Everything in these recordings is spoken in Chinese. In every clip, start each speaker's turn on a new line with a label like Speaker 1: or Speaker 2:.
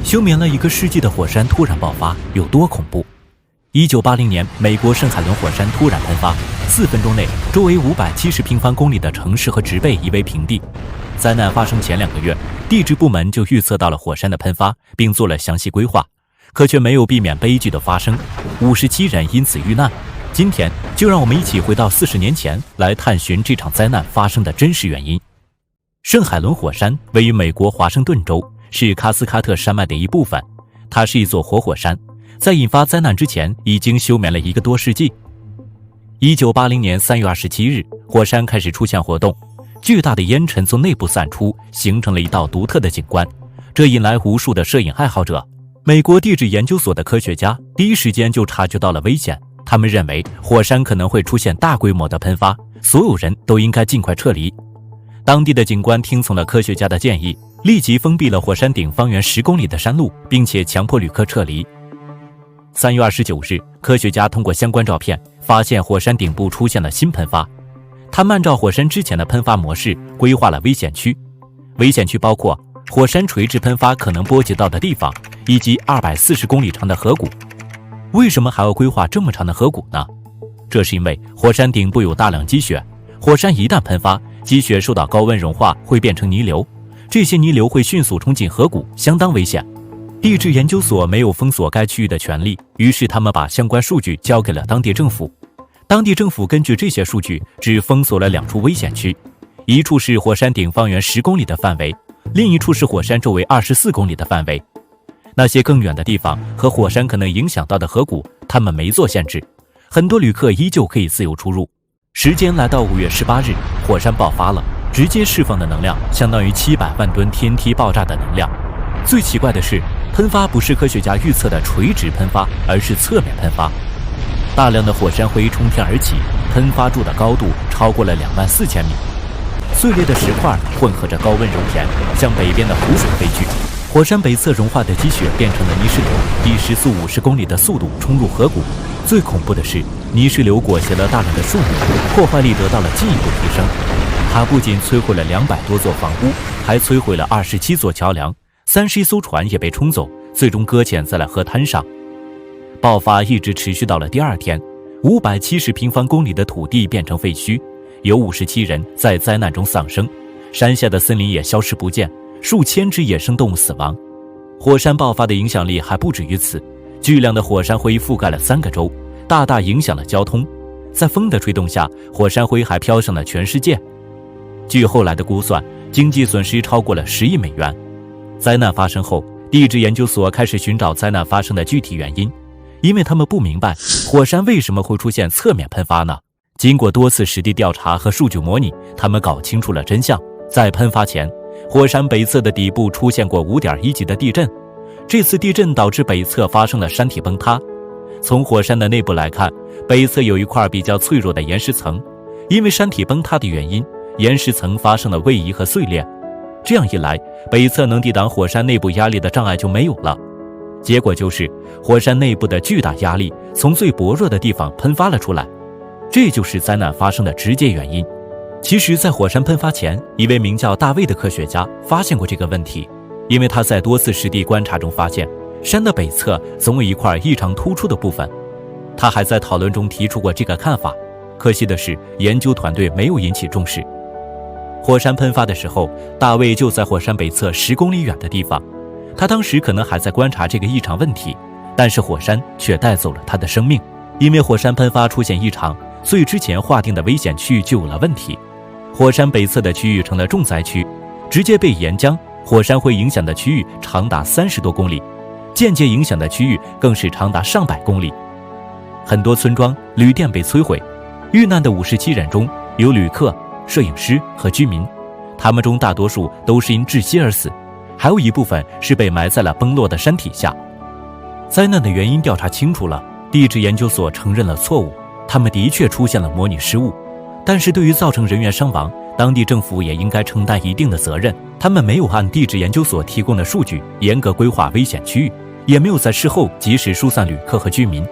Speaker 1: 休眠了1个世纪的火山突然爆发有多恐怖？1980年，美国圣海伦火山突然喷发，4分钟内，周围570平方公里的城市和植被夷为平地。灾难发生前2个月，地质部门就预测到了火山的喷发，并做了详细规划，可却没有避免悲剧的发生，57人因此遇难。今天就让我们一起回到40年前，来探寻这场灾难发生的真实原因。圣海伦火山位于美国华盛顿州，是卡斯喀特山脉的一部分，它是一座活火山，在引发灾难之前已经休眠了1个多世纪。1980年3月27日，火山开始出现活动，巨大的烟尘从内部散出，形成了一道独特的景观，这引来无数的摄影爱好者。美国地质研究所的科学家第一时间就察觉到了危险，他们认为火山可能会出现大规模的喷发，所有人都应该尽快撤离。当地的警官听从了科学家的建议，立即封闭了火山顶方圆10公里的山路，并且强迫旅客撤离。3月29日，科学家通过相关照片发现火山顶部出现了新喷发，他们按照火山之前的喷发模式规划了危险区，危险区包括火山垂直喷发可能波及到的地方，以及240公里长的河谷。为什么还要规划这么长的河谷呢？这是因为火山顶部有大量积雪，火山一旦喷发，积雪受到高温融化会变成泥流，这些泥流会迅速冲进河谷，相当危险。地质研究所没有封锁该区域的权利，于是他们把相关数据交给了当地政府。当地政府根据这些数据，只封锁了2处危险区，一处是火山顶方圆10公里的范围，另一处是火山周围24公里的范围。那些更远的地方和火山可能影响到的河谷，他们没做限制，很多旅客依旧可以自由出入。时间来到5月18日，火山爆发了，直接释放的能量相当于700万吨 TNT 爆炸的能量。最奇怪的是，喷发不是科学家预测的垂直喷发，而是侧面喷发。大量的火山灰冲天而起，喷发柱的高度超过了24000米。碎裂的石块混合着高温熔岩，向北边的湖水飞去。火山北侧融化的积雪变成了泥石流，以时速50公里的速度冲入河谷。最恐怖的是，泥石流裹挟了大量的树木，破坏力得到了进一步提升。它不仅摧毁了200多座房屋，还摧毁了27座桥梁，31艘船也被冲走，最终搁浅在了河滩上。爆发一直持续到了第2天，570平方公里的土地变成废墟，有57人在灾难中丧生，山下的森林也消失不见，数千只野生动物死亡。火山爆发的影响力还不止于此，巨量的火山灰覆盖了3个州，大大影响了交通。在风的吹动下，火山灰还飘向了全世界。据后来的估算，经济损失超过了10亿美元。灾难发生后，地质研究所开始寻找灾难发生的具体原因，因为他们不明白火山为什么会出现侧面喷发呢？经过多次实地调查和数据模拟，他们搞清楚了真相。在喷发前，火山北侧的底部出现过5.1级的地震，这次地震导致北侧发生了山体崩塌。从火山的内部来看，北侧有一块比较脆弱的岩石层，因为山体崩塌的原因，岩石层发生了位移和碎裂。这样一来，北侧能抵挡火山内部压力的障碍就没有了。结果就是火山内部的巨大压力从最薄弱的地方喷发了出来，这就是灾难发生的直接原因。其实在火山喷发前，一位名叫大卫的科学家发现过这个问题，因为他在多次实地观察中发现山的北侧总有一块异常突出的部分。他还在讨论中提出过这个看法，可惜的是研究团队没有引起重视。火山喷发的时候，大卫就在火山北侧10公里远的地方，他当时可能还在观察这个异常问题，但是火山却带走了他的生命。因为火山喷发出现异常，所以之前划定的危险区域就有了问题。火山北侧的区域成了重灾区，直接被岩浆、火山灰影响的区域长达30多公里，间接影响的区域更是长达上百公里。很多村庄、旅店被摧毁，遇难的57人中有旅客、摄影师和居民，他们中大多数都是因窒息而死，还有一部分是被埋在了崩落的山体下。灾难的原因调查清楚了，地质研究所承认了错误，他们的确出现了模拟失误，但是对于造成人员伤亡，当地政府也应该承担一定的责任。他们没有按地质研究所提供的数据严格规划危险区域，也没有在事后及时疏散旅客和居民。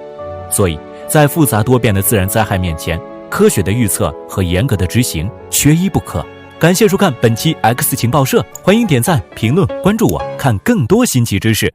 Speaker 1: 所以在复杂多变的自然灾害面前，科学的预测和严格的执行缺一不可。感谢收看本期 X 情报社，欢迎点赞、评论、关注我，看更多新奇知识。